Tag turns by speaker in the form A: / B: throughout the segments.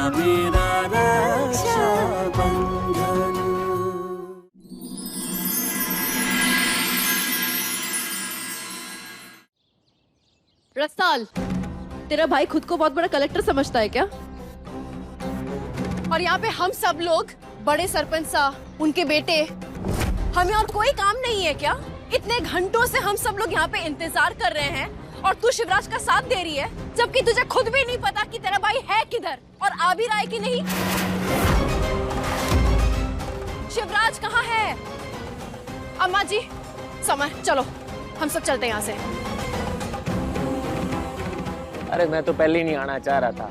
A: मेरा रक्षाबंधन।
B: रसाल, तेरा भाई खुद को बहुत बड़ा कलेक्टर समझता है क्या? और यहाँ पे हम सब लोग बड़े सरपंच साहब, उनके बेटे, हमें और कोई काम नहीं है क्या? इतने घंटों से हम सब लोग यहाँ पे इंतजार कर रहे हैं और तू शिवराज का साथ दे रही है, जबकि तुझे खुद भी नहीं पता कि तेरा भाई है किधर और आ भी रहा है कि नहीं। शिवराज कहाँ है? अम्मा जी, समर, चलो हम सब चलते हैं यहाँ से।
C: अरे मैं तो पहले ही नहीं आना चाह रहा था।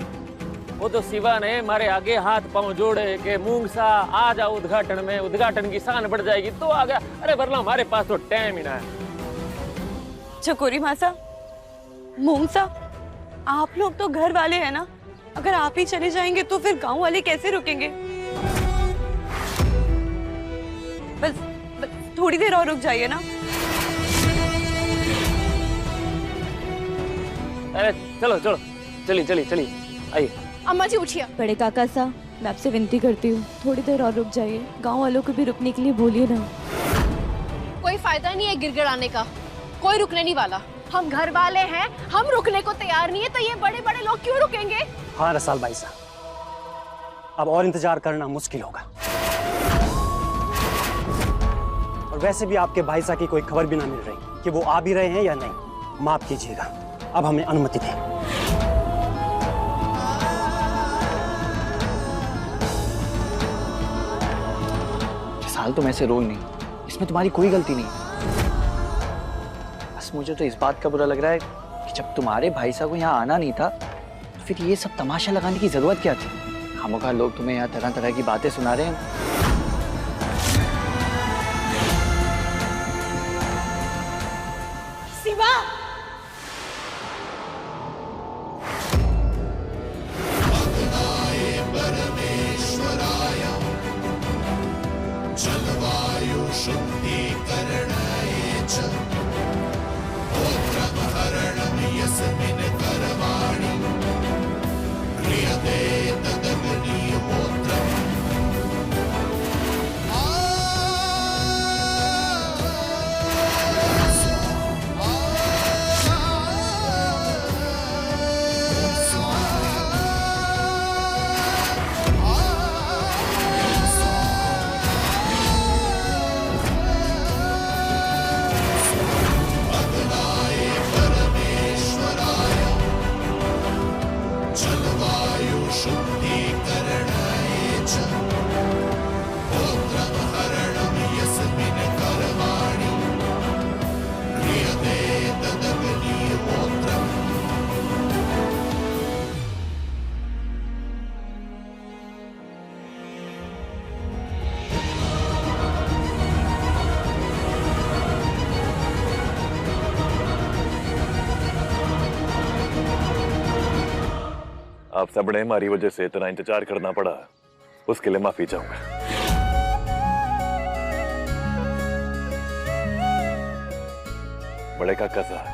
C: वो तो शिवा ने हमारे आगे हाथ पांव जोड़े के मूंग सा आ जाओ उद्घाटन में, उद्घाटन की शान बढ़ जाएगी तो आ गया। अरे वरना हमारे पास तो टाइम ही ना है।
D: चकोरी मासा, मूंग सा, आप लोग तो घर वाले हैं ना, अगर आप ही चले जाएंगे तो फिर गांव वाले कैसे रुकेंगे? बस थोड़ी देर और रुक जाइए ना।
C: अरे चलो चलो, चलिए चलिए चलिए, आइए।
B: अम्मा जी उठिए।
D: बड़े काका सा, मैं आपसे विनती करती हूँ, थोड़ी देर और रुक जाइए। गांव वालों को भी रुकने के लिए बोलिए ना।
B: कोई फायदा नहीं है गिड़गिड़ाने का, कोई रुकने नहीं वाला। हम घर वाले हैं, हम रुकने को तैयार नहीं है, तो ये बड़े बड़े लोग क्यों रुकेंगे?
E: हाँ रसाल भाई साहब, अब और इंतजार करना मुश्किल होगा। और वैसे भी आपके भाई साहब की कोई खबर भी ना मिल रही कि वो आ भी रहे हैं या नहीं। माफ कीजिएगा, अब हमें अनुमति दें।
F: साल तुम ऐसे रोल नहीं, इसमें तुम्हारी कोई गलती नहीं। बस मुझे तो इस बात का बुरा लग रहा है कि जब तुम्हारे भाई साहब को यहाँ आना नहीं था तो फिर ये सब तमाशा लगाने की जरूरत क्या थी? खामोखा लोग तुम्हें यहाँ तरह तरह की बातें सुना रहे हैं।
B: शिवा,
A: जलवायु शुद्धीकरणाय च गोत्रमहरणं यस्मिन् कर्माणि क्रियते तदग्निहोत्रम्।
G: आप सब ने हमारी वजह से इतना इंतजार करना पड़ा, उसके लिए माफी चाहूंगा। बड़े काका साहब,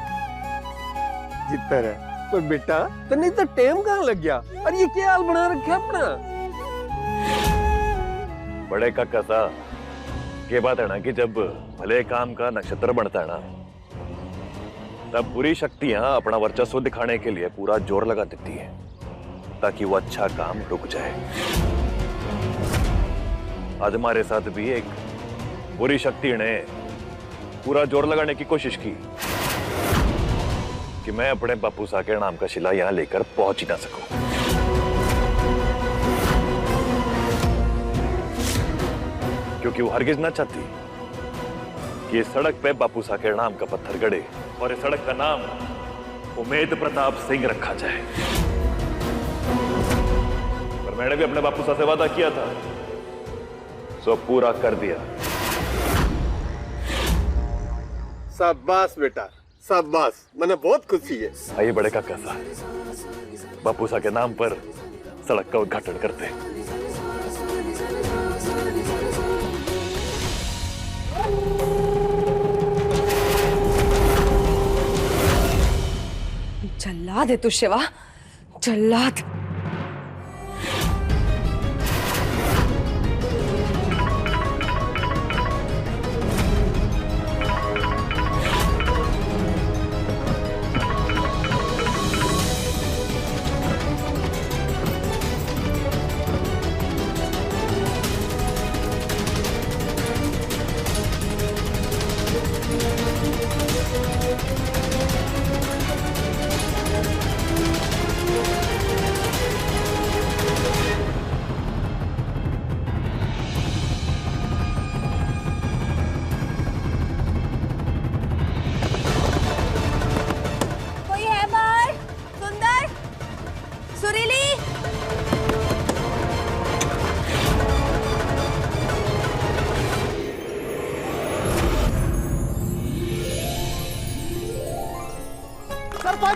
H: जितना है पर बेटा तने तो टाइम कहाँ लग गया? और ये क्या हाल बना रखा अपना?
G: बड़े काका साहब, ये बात है ना कि जब भले काम का नक्षत्र बनता है ना, तब बुरी शक्तियां अपना वर्चस्व दिखाने के लिए पूरा जोर लगा देती है ताकि वो अच्छा काम रुक जाए। आज हमारे साथ भी एक बुरी शक्ति ने पूरा जोर लगाने की कोशिश की कि मैं अपने बापू साहब के नाम का शिला यहां लेकर पहुंच ही ना सकूं। क्योंकि वो हरगिज ना चाहती कि इस सड़क पे बापू साहब के नाम का पत्थर गड़े और इस सड़क का नाम उमेद प्रताप सिंह रखा जाए। पर मैंने भी अपने बापू साहब से वादा किया था, सो पूरा कर दिया।
H: शाबाश बेटा, शाबाश, मैंने बहुत खुशी है।
G: आइए बड़े काका साहब, बापू साहब के नाम पर सड़क का उद्घाटन करते हैं।
D: जल्लाद है तू शिवा, जल्लाद।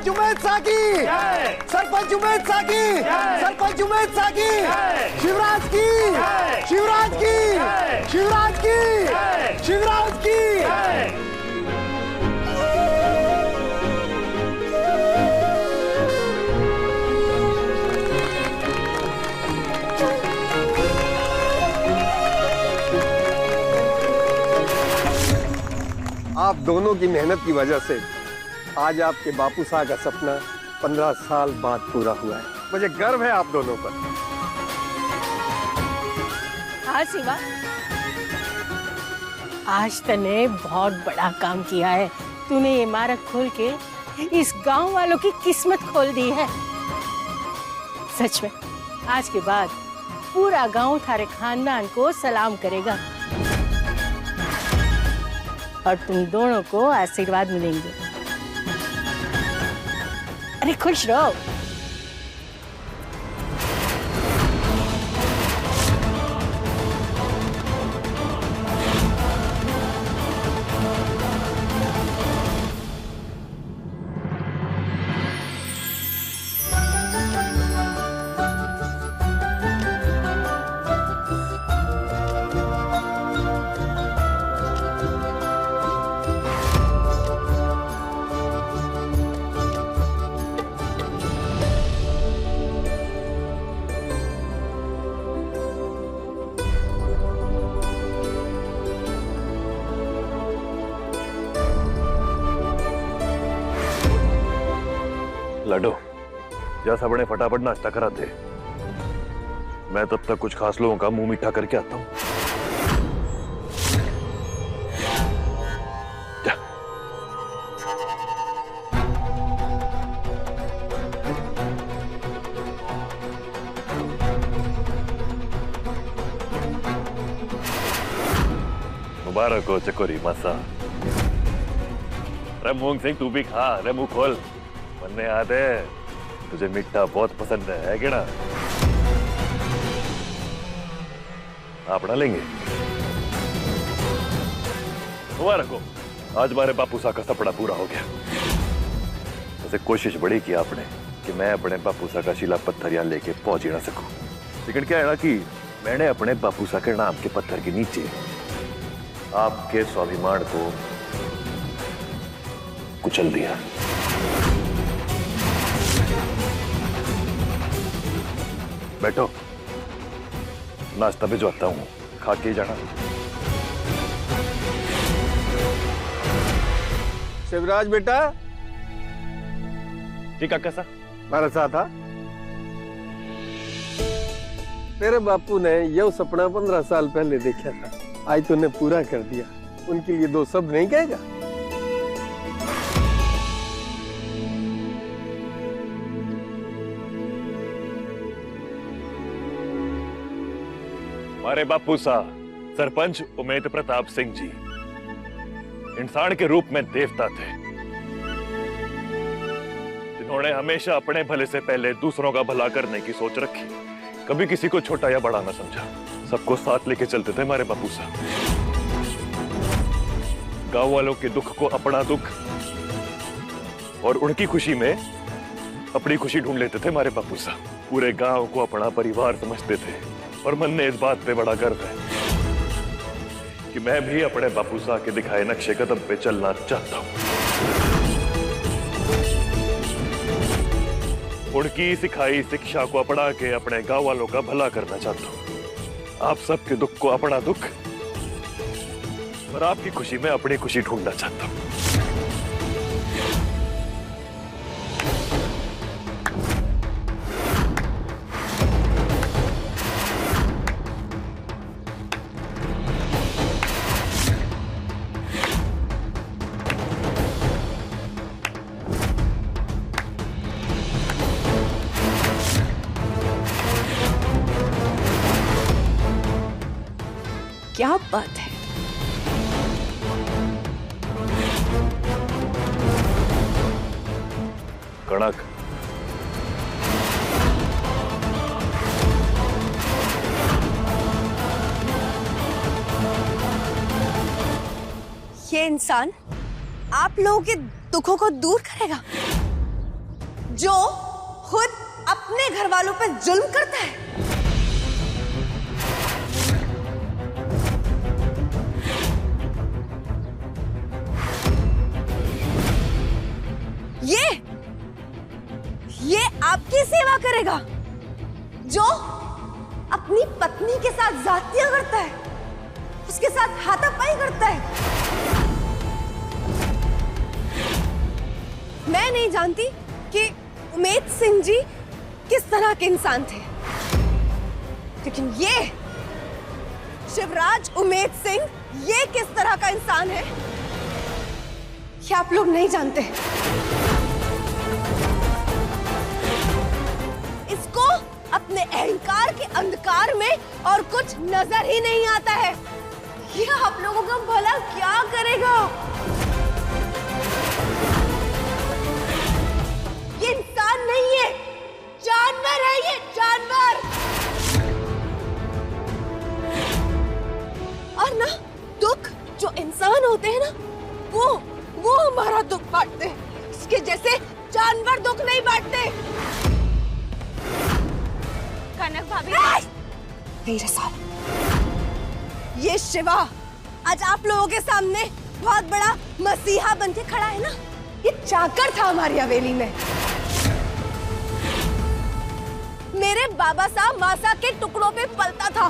H: सरपंच उमेद साकी, सरपंच उमेद साकी, सरपंच उमेद साकी, शिवराज की, शिवराज की, शिवराज की, शिवराज की। आप दोनों की मेहनत की वजह से आज आपके बापू साहब का सपना 15 साल बाद पूरा हुआ है। मुझे गर्व है आप दोनों पर।
I: हाँ शिवा, आज तूने बहुत बड़ा काम किया है। तूने ये इमारत खोल के इस गांव वालों की किस्मत खोल दी है। सच में आज के बाद पूरा गांव थारे खानदान को सलाम करेगा और तुम दोनों को आशीर्वाद मिलेंगे। अरे खुश रहो।
G: लाडो, जा सबने फटाफट नाश्ता करा दे। मैं तब तक कुछ खास लोगों का मुंह मीठा करके आता हूँ। मुबारक हो चकोरी मासा। अरे मूंग सिंह, तू भी खा। अरे मुंह खोल। मन्ने याद है तुझे मीठा बहुत पसंद है कि ना? आप बना लेंगे। मुबारक हो, आज हमारे बापू साहब का सपना पूरा हो गया। वैसे कोशिश बड़ी की आपने कि मैं अपने बापू साहब का शिला पत्थर यहाँ लेके पहुंच ही ना सकूं। लेकिन क्या है ना कि मैंने अपने बापू साहब के नाम के पत्थर के नीचे आपके स्वाभिमान को कुचल दिया। बैठो, नाश्ता भिजवाता हूँ, खा के जाना।
H: शिवराज बेटा,
G: ठीक है कैसा?
H: मेरे साथ आ। तेरे बापू ने यह सपना 15 साल पहले देखा था, आज तूने पूरा कर दिया। उनके लिए दो शब्द नहीं कहेगा?
G: हमारे बापू साहब सरपंच उमेद प्रताप सिंह जी इंसान के रूप में देवता थे, जिन्होंने हमेशा अपने भले से पहले दूसरों का भला करने की सोच रखी। कभी किसी को छोटा या बड़ा ना समझा, सबको साथ लेके चलते थे हमारे बापू साहब। गांव वालों के दुख को अपना दुख और उनकी खुशी में अपनी खुशी ढूंढ लेते थे हमारे बापू साहब। पूरे गांव को अपना परिवार समझते थे और मन ने इस बात पे बड़ा गर्व है कि मैं भी अपने बापू साहब के दिखाए नक्शे कदम पे चलना चाहता हूं। उनकी सिखाई शिक्षा को अपना के अपने गांव वालों का भला करना चाहता हूं। आप सबके दुख को अपना दुख और आपकी खुशी में अपनी खुशी ढूंढना चाहता हूं।
I: क्या बात है।
G: कड़क
D: ये इंसान आप लोगों के दुखों को दूर करेगा?
B: जो खुद अपने घर वालों पर जुल्म करता है। ये आपकी सेवा करेगा, जो अपनी पत्नी के साथ जातियां करता है, उसके साथ हाथापाई करता है। मैं नहीं जानती कि उमेद सिंह जी किस तरह के इंसान थे, लेकिन ये शिवराज उमेद सिंह ये किस तरह का इंसान है, ये आप लोग नहीं जानते। इसको अपने अहंकार के अंधकार में और कुछ नजर ही नहीं आता है। ये आप लोगों का भला क्या करेगा? ये इंसान नहीं है, जानवर है, ये जानवर। और ना दुख जो इंसान होते हैं ना, वो हमारा दुख बांटते हैं। इसके जैसे जानवर दुख नहीं बांटते।
D: कनक भाभी,
B: नहीं रसाल, ये शिवा आज आप लोगों के सामने बहुत बड़ा मसीहा बन के खड़ा है ना। ये चाकर था हमारी हवेली में। मेरे बाबा साहब मासा के टुकड़ों पे पलता था,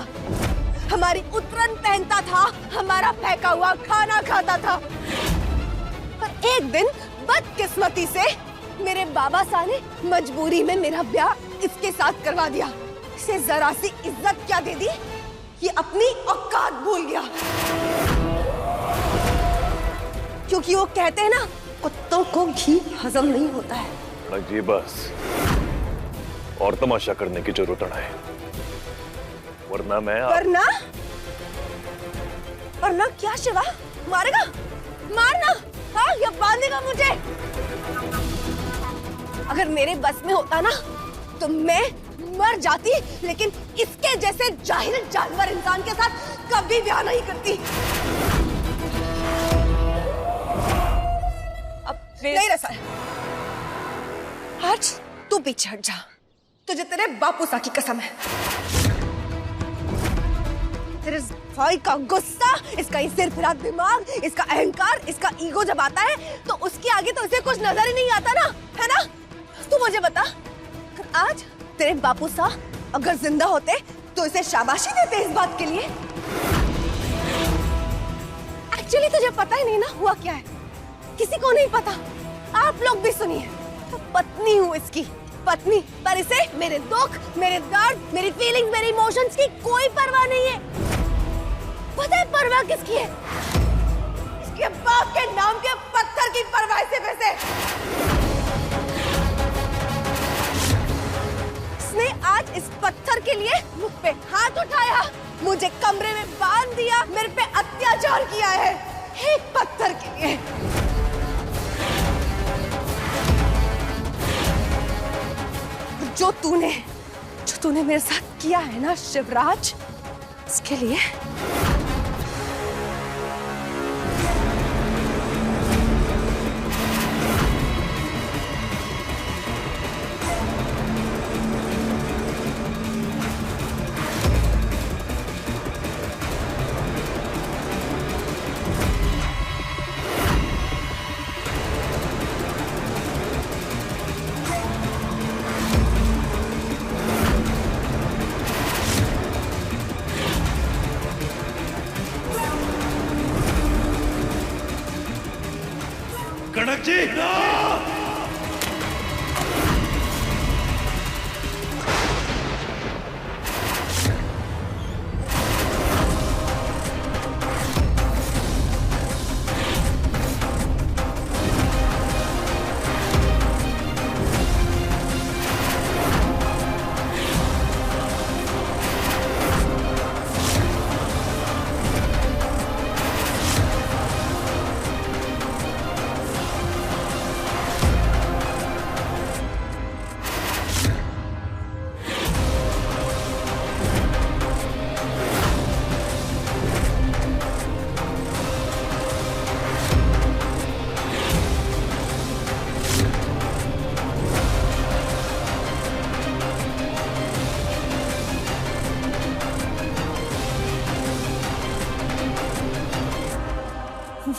B: हमारी उतरन पहनता था, हमारा फेंका हुआ खाना खाता था। पर एक दिन बदकिस्मती से मेरे बाबा साहब ने मजबूरी में मेरा ब्याह इसके साथ करवा दिया। इसे जरा सी इज्जत क्या दे दी, ये अपनी औकात भूल गया। क्योंकि वो कहते हैं ना, कुत्तों को घी हजम नहीं होता है।
G: जी बस, और तमाशा करने की जरूरत है, वरना मैं वरना
B: क्या शिवा? मारेगा? मारना? हाँ, या बांधेगा मुझे? अगर मेरे बस में होता ना तो मैं मर जाती, लेकिन इसके जैसे जाहिल जानवर इंसान के साथ कभी ब्याह नहीं करती। अब नहीं रसा, आज तू पीछे हट जा। तुझे तेरे बापू सा की कसम है। तेरे भाई का गुस्सा, इसका ये सिर फिरा दिमाग, इसका अहंकार, इसका ईगो जब आता है तो उसके आगे तो इसे कुछ नजर ही नहीं आता ना, है ना? तू मुझे बता, आज तेरे बापू साहब अगर जिंदा होते तो इसे शाबाशी देते इस बात के लिए। एक्चुअली तुझे पता ही नहीं ना हुआ क्या है, किसी को नहीं पता। आप लोग भी सुनिए, तो पत्नी हूँ इसकी, पत्नी, पर इसे मेरे दुख, मेरे दर्द, मेरी फीलिंग्स, मेरी इमोशंस की कोई परवाह नहीं है। पता है परवाह किसकी है? इसके बाप के नाम के पत्थर की परवाह से वैसे। इसने आज इस पत्थर के लिए मुझ पे हाथ उठाया, मुझे कमरे में बांध दिया, मेरे पे अत्याचार किया है, एक पत्थर के लिए। जो तूने मेरे साथ किया है ना शिवराज, इसके लिए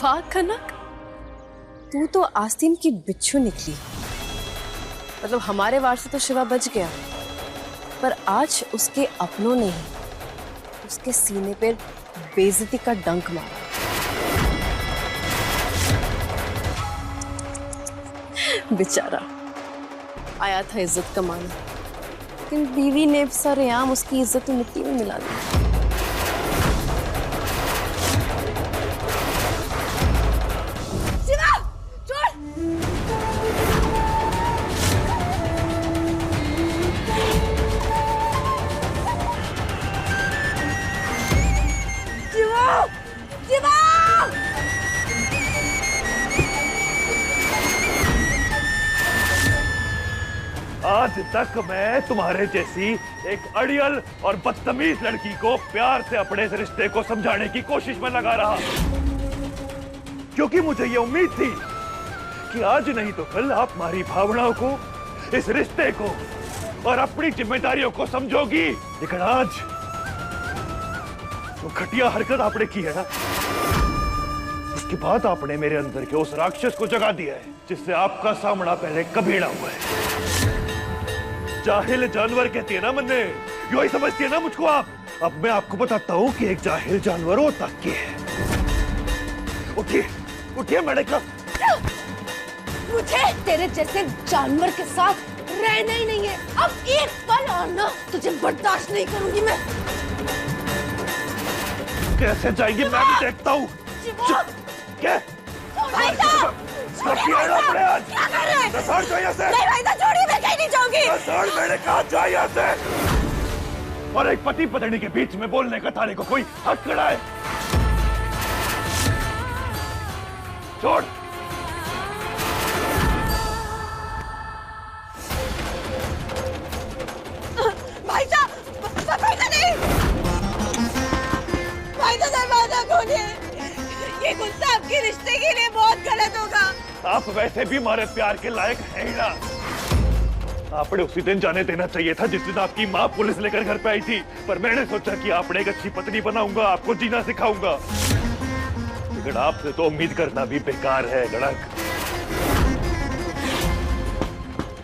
B: वाह कनक, तू तो आस्तीन की बिच्छू निकली। मतलब हमारे वार से तो शिवा बच गया, पर आज उसके अपनों ने ही उसके सीने पर बेइज्जती का डंक मारा। बेचारा आया था इज्जत कमाने, लेकिन बीवी ने सरेआम उसकी इज्जत मिट्टी में मिला दी।
G: आज तक मैं तुम्हारे जैसी एक अड़ियल और बदतमीज लड़की को प्यार से अपने इस रिश्ते को समझाने की कोशिश में लगा रहा, क्योंकि मुझे ये उम्मीद थी कि आज नहीं तो कल आप हमारी भावनाओं को, इस रिश्ते को और अपनी जिम्मेदारियों को समझोगी। लेकिन आज जो घटिया हरकत आपने की है ना, उसके बाद आपने मेरे अंदर के उस राक्षस को जगा दिया है जिससे आपका सामना पहले कभी ना हुआ है। जाहिल जानवर कहती है ना मन्ने, यू ही समझती है ना मुझको आप। अब मैं आपको बताता हूँ कि एक जाहिल जानवर होता क्या है। उठिए उठिए, मैंने कहा
B: मुझे तेरे जैसे जानवर के साथ रहना ही नहीं है। अब एक पल और ना तुझे बर्दाश्त नहीं करूंगी मैं।
G: कैसे जाएंगी मैं भी देखता हूँ। क्या
B: भाई साहब,
G: क्या कर रहे हैं?
B: नहीं भाई साहब, छोड़िए, मैं कहीं नहीं जाऊंगी।
G: मैंने कहा जा यहाँ से। और एक पति पत्नी के बीच में बोलने का थाने को कोई हक खड़ा है? छोड़।
B: भाई साहब, दरवाजा नहीं, भाई साहब दरवाजा खोलिए। ये गुस्सा आपके रिश्ते के लिए बहुत गलत होगा।
G: आप वैसे भी हमारे प्यार के लायक हैं ही ना। आपने उसी दिन जाने देना चाहिए था जिस दिन आपकी माँ पुलिस लेकर घर पे आई थी, पर मैंने सोचा कि आपने एक अच्छी पत्नी बनाऊंगा, आपको जीना सिखाऊंगा। लेकिन आपसे तो उम्मीद करना भी बेकार है गणक।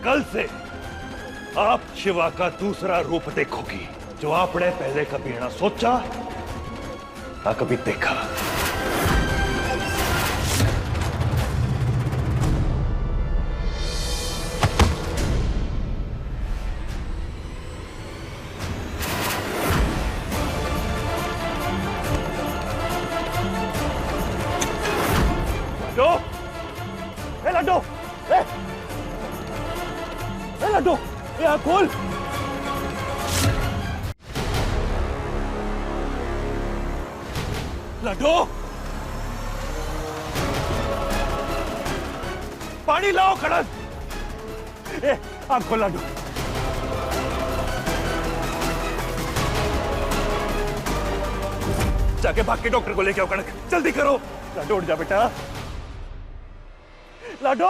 G: कल से आप शिवा का दूसरा रूप देखोगी, जो आपने पहले कभी ना सोचा ना कभी देखा। लड्डू, लड्डू, यहाँ खोल। लड्डू, पानी लाओ खड़क। आँख खोल लड्डू। जाके भाग के डॉक्टर को लेके आओ कड़क, जल्दी करो। लड्डू उठ जा बेटा। लाडो,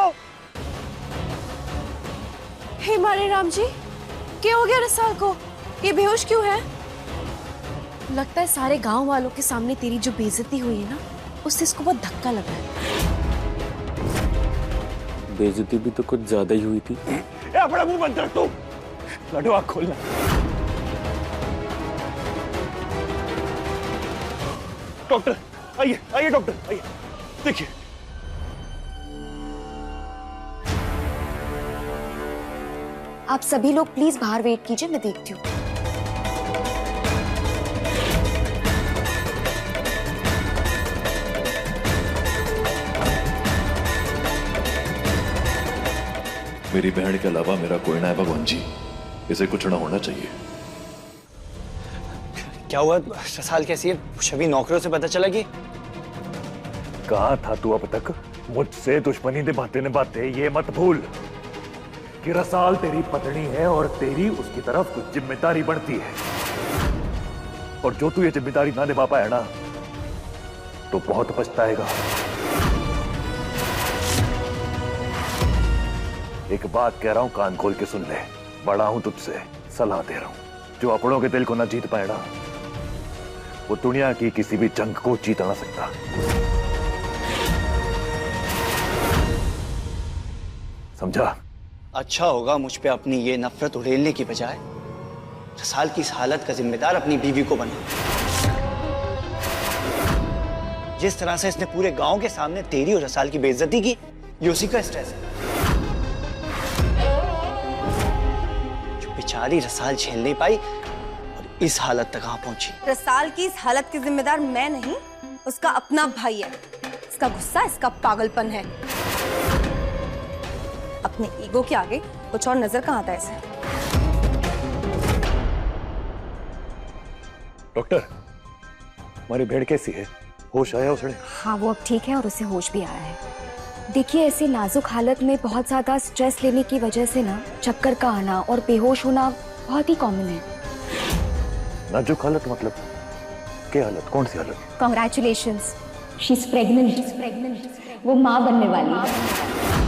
B: हे मारे राम जी, क्या हो गया रसाल को? ये बेहोश क्यों है? लगता है सारे गांव वालों के सामने तेरी जो बेइज्जती हुई है ना, उससे इसको बहुत धक्का लगा है।
C: बेइज्जती भी तो कुछ ज्यादा ही हुई थी।
G: अपना मुंह बंद कर तू। लाडो आँख खोलना। डॉक्टर आइए, आइए डॉक्टर आइए, देखिए।
J: आप सभी लोग प्लीज बाहर वेट कीजिए, मैं देखती हूँ।
G: मेरी बहन के अलावा मेरा कोई ना है भगवान जी, इसे कुछ ना होना चाहिए।
F: क्या हुआ? रसाल कैसी है? छवि नौकरों से पता चला कि
G: कहा था तू अब तक? मुझसे दुश्मनी निभाते ये मत भूल कि रसाल तेरी पत्नी है और तेरी उसकी तरफ कुछ जिम्मेदारी बढ़ती है, और जो तू ये जिम्मेदारी ना निभा पाया ना तो बहुत पछताएगा। एक बात कह रहा हूं, कान खोल के सुन ले। बड़ा हूं तुझसे, सलाह दे रहा हूं। जो अपनों के दिल को ना जीत पाए ना, वो दुनिया की किसी भी जंग को जीत ना सकता। समझा?
F: अच्छा होगा मुझ पे अपनी ये नफरत उड़ेलने की बजाय रसाल की इस हालत का जिम्मेदार अपनी बीवी को बना। जिस तरह से इसने पूरे गांव के सामने तेरी और रसाल की बेइज्जती की, ये उसी का स्ट्रेस है। जो बेचारी रसाल झेल नहीं पाई और इस हालत तक कहां पहुंची।
B: रसाल की इस हालत की जिम्मेदार मैं नहीं, उसका अपना भाई है। इसका गुस्सा, इसका पागलपन है। अपने ईगो के आगे कुछ और नजर कहाँ आता है इसे।
G: डॉक्टर, हमारी भेड़ कैसी है? होश आया उसने?
J: हाँ, वो अब ठीक है और उसे होश भी आया है। देखिए, ऐसी नाजुक हालत में बहुत ज्यादा स्ट्रेस लेने की वजह से ना चक्कर का आना और बेहोश होना बहुत ही कॉमन है।
G: नाजुक हालत मतलब क्या हालत? कौन सी हालत?
J: Congratulations, she's pregnant. वो माँ बनने वाली है।